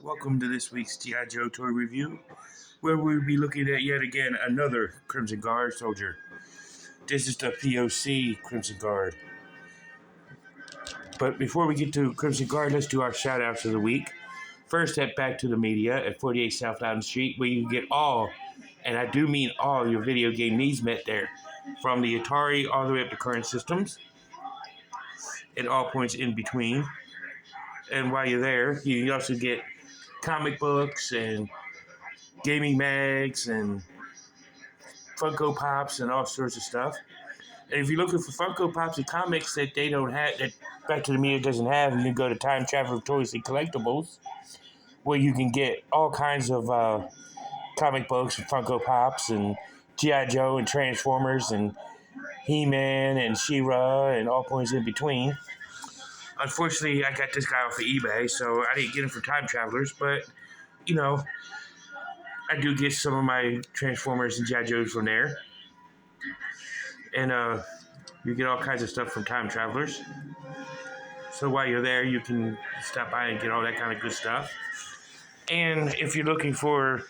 Welcome to this week's G.I. Joe toy review, where we'll be looking at yet again another Crimson Guard soldier. This is the POC Crimson Guard. But before we get to Crimson Guard, let's do our shout outs of the week. First, head back to the media at 48 South Loudon Street, where you can get all, and I do mean all, your video game needs met there, from the Atari all the way up to current systems, and all points in between. And while you're there, you can also get comic books and gaming mags and Funko Pops and all sorts of stuff. And if you're looking for Funko Pops and comics that they don't have, that Back to the Media doesn't have, you can go to Time Traveler Toys and Collectibles, where you can get all kinds of comic books and Funko Pops and G.I. Joe and Transformers and He-Man and She-Ra and all points in between. Unfortunately, I got this guy off of eBay, so I didn't get him from Time Travelers, but, you know, I do get some of my Transformers and G.I. Joes from there. And you get all kinds of stuff from Time Travelers. So while you're there, you can stop by and get all that kind of good stuff. And if you're looking for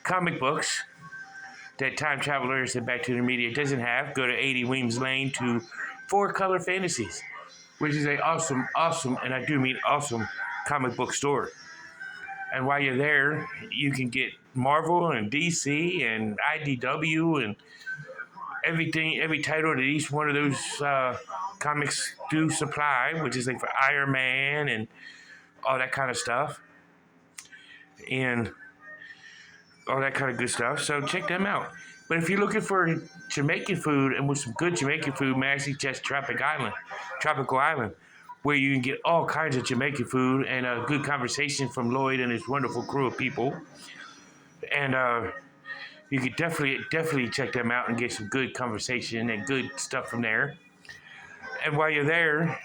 comic books that Time Travelers and Back to the Media doesn't have, go to 80 Weems Lane to 4-Color Fantasies, which is an awesome, and I do mean awesome, comic book store. And while you're there, you can get Marvel and DC and IDW and everything, every title that each one of those comics do supply, which is like for Iron Man and all that kind of stuff. And all that kind of good stuff. So check them out. But if you're looking for Jamaican food and with some good Jamaican food, may I suggest Tropical Island, where you can get all kinds of Jamaican food and a good conversation from Lloyd and his wonderful crew of people. And you could definitely check them out and get some good conversation and good stuff from there. And while you're there,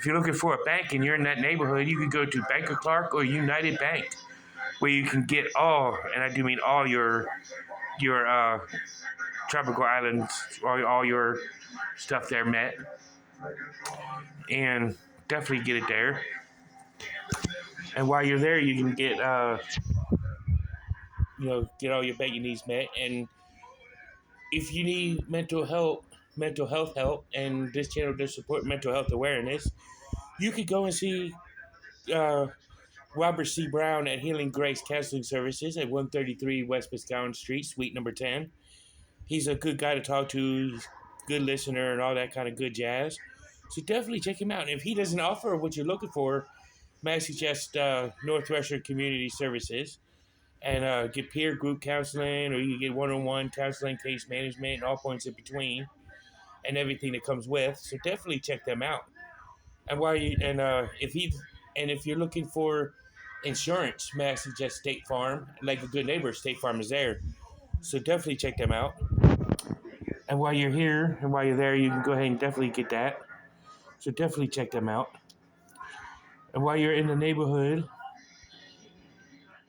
if you're looking for a bank and you're in that neighborhood, you can go to Banker Clark or United Bank, where you can get all, and I do mean all your tropical islands, all your stuff there met. And definitely get it there. And while you're there, you can get get all your banking needs met. And if you need mental health help, and this channel does support mental health awareness, you could go and see Robert C. Brown at Healing Grace Counseling Services at 133 West Biscayne Street, Suite number 10. He's a good guy to talk to, he's a good listener, and all that kind of good jazz. So definitely check him out. And if he doesn't offer what you're looking for, may I suggest Northwestern Community Services, and get peer group counseling, or you can get one-on-one counseling, case management, and all points in between, and everything that comes with. So definitely check them out. And if you're looking for insurance, may I suggest State Farm? Like a good neighbor, State Farm is there. So definitely check them out. And while you're here and while you're there, you can go ahead and definitely get that. So definitely check them out. And while you're in the neighborhood,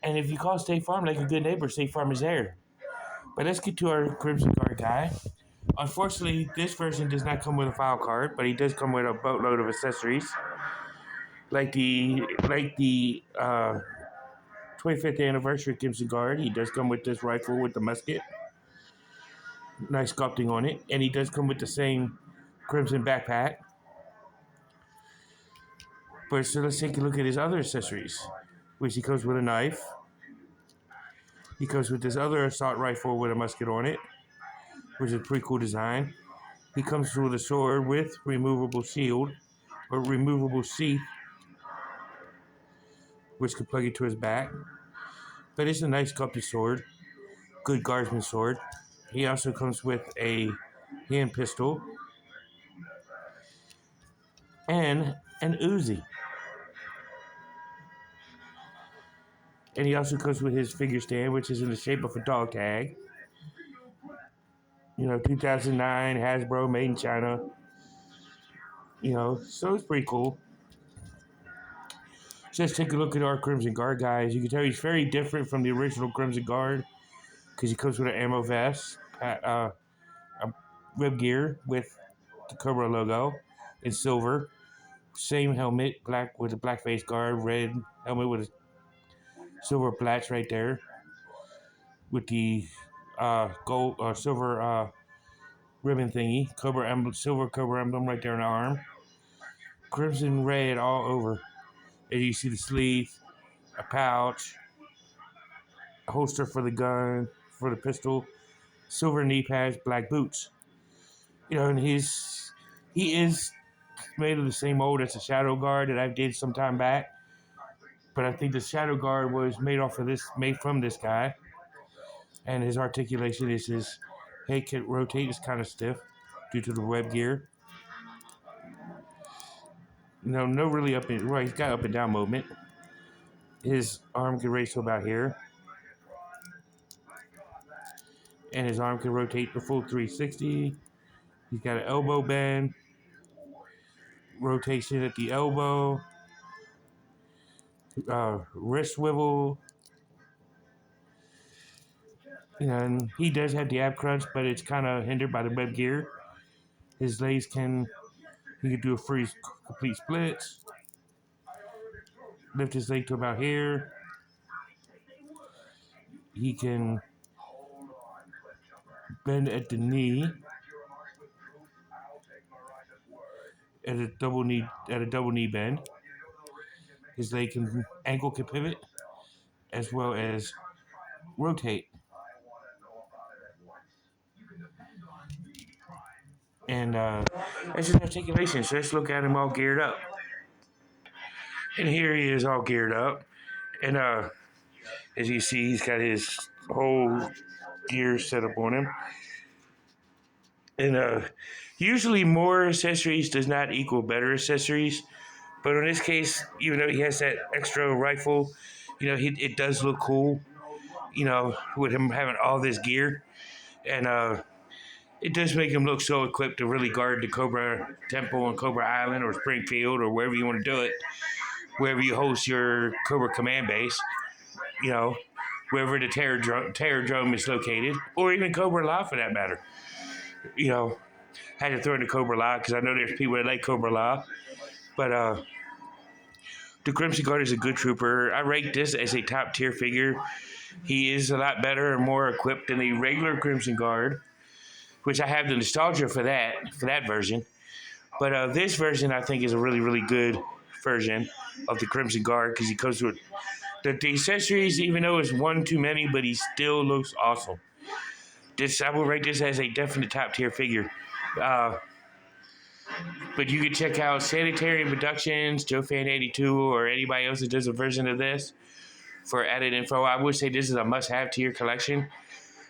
and if you call State Farm like a good neighbor, State Farm is there. But let's get to our Crimson Guard guy. Unfortunately, this version does not come with a file card, but he does come with a boatload of accessories. Like the 25th anniversary Crimson Guard, he does come with this rifle with the musket. Nice sculpting on it. And he does come with the same Crimson backpack. But so let's take a look at his other accessories, which he comes with a knife. He comes with this other assault rifle with a musket on it, which is a pretty cool design. He comes with a sword with removable shield, or removable sheath, which can plug into his back. But it's a nice sculpted sword, good guardsman sword. He also comes with a hand pistol and an Uzi. And he also comes with his figure stand, which is in the shape of a dog tag. 2009 Hasbro, made in China. So it's pretty cool. Just take a look at our Crimson Guard, guys. You can tell he's very different from the original Crimson Guard because he comes with an ammo vest, a web gear with the Cobra logo in silver. Same helmet, black with a black face guard, red helmet with a silver plaits right there with the gold or silver ribbon thingy, cobra emblem, silver cobra emblem right there on the arm, crimson red all over. And you see the sleeve, a pouch, a holster for the gun, for the pistol, silver knee pads, black boots. And he is made of the same mold as the Shadow Guard that I did some time back. But I think the Shadow Guard was made from this guy. And his articulation is his head can rotate is kind of stiff due to the web gear. No really he's got up and down movement. His arm can raise to about here. And his arm can rotate the full 360. He's got an elbow bend, rotation at the elbow, wrist swivel. And he does have the ab crunch, but it's kind of hindered by the web gear. His legs he can do a complete splits. Lift his leg to about here. He can bend at the knee. At a double knee bend. His ankle can pivot as well as rotate. And that's his articulation. So let's look at him all geared up. And here he is all geared up. And as you see, he's got his whole gear set up on him. And usually more accessories does not equal better accessories. But in this case, even though he has that extra rifle, it does look cool, with him having all this gear. And it does make him look so equipped to really guard the Cobra Temple and Cobra Island or Springfield or wherever you want to do it, wherever you host your Cobra command base, wherever the terror drone is located, or even Cobra La for that matter. Had to throw in the Cobra La because I know there's people that like Cobra La. But the Crimson Guard is a good trooper. I rate this as a top tier figure. He is a lot better and more equipped than the regular Crimson Guard, which I have the nostalgia for that version. But this version, I think, is a really, really good version of the Crimson Guard because he comes with the accessories, even though it's one too many, but he still looks awesome. I will rate this as a definite top tier figure. But you can check out Sanitarium Productions, JoeFan82, or anybody else that does a version of this for added info. I would say this is a must-have to your collection,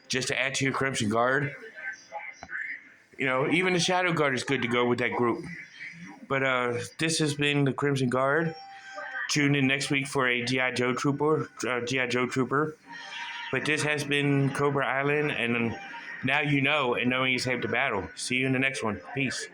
just to add to your Crimson Guard. Even the Shadow Guard is good to go with that group. But this has been the Crimson Guard. Tune in next week for a G.I. Joe Trooper. But this has been Cobra Island, and now and knowing is half the battle. See you in the next one. Peace.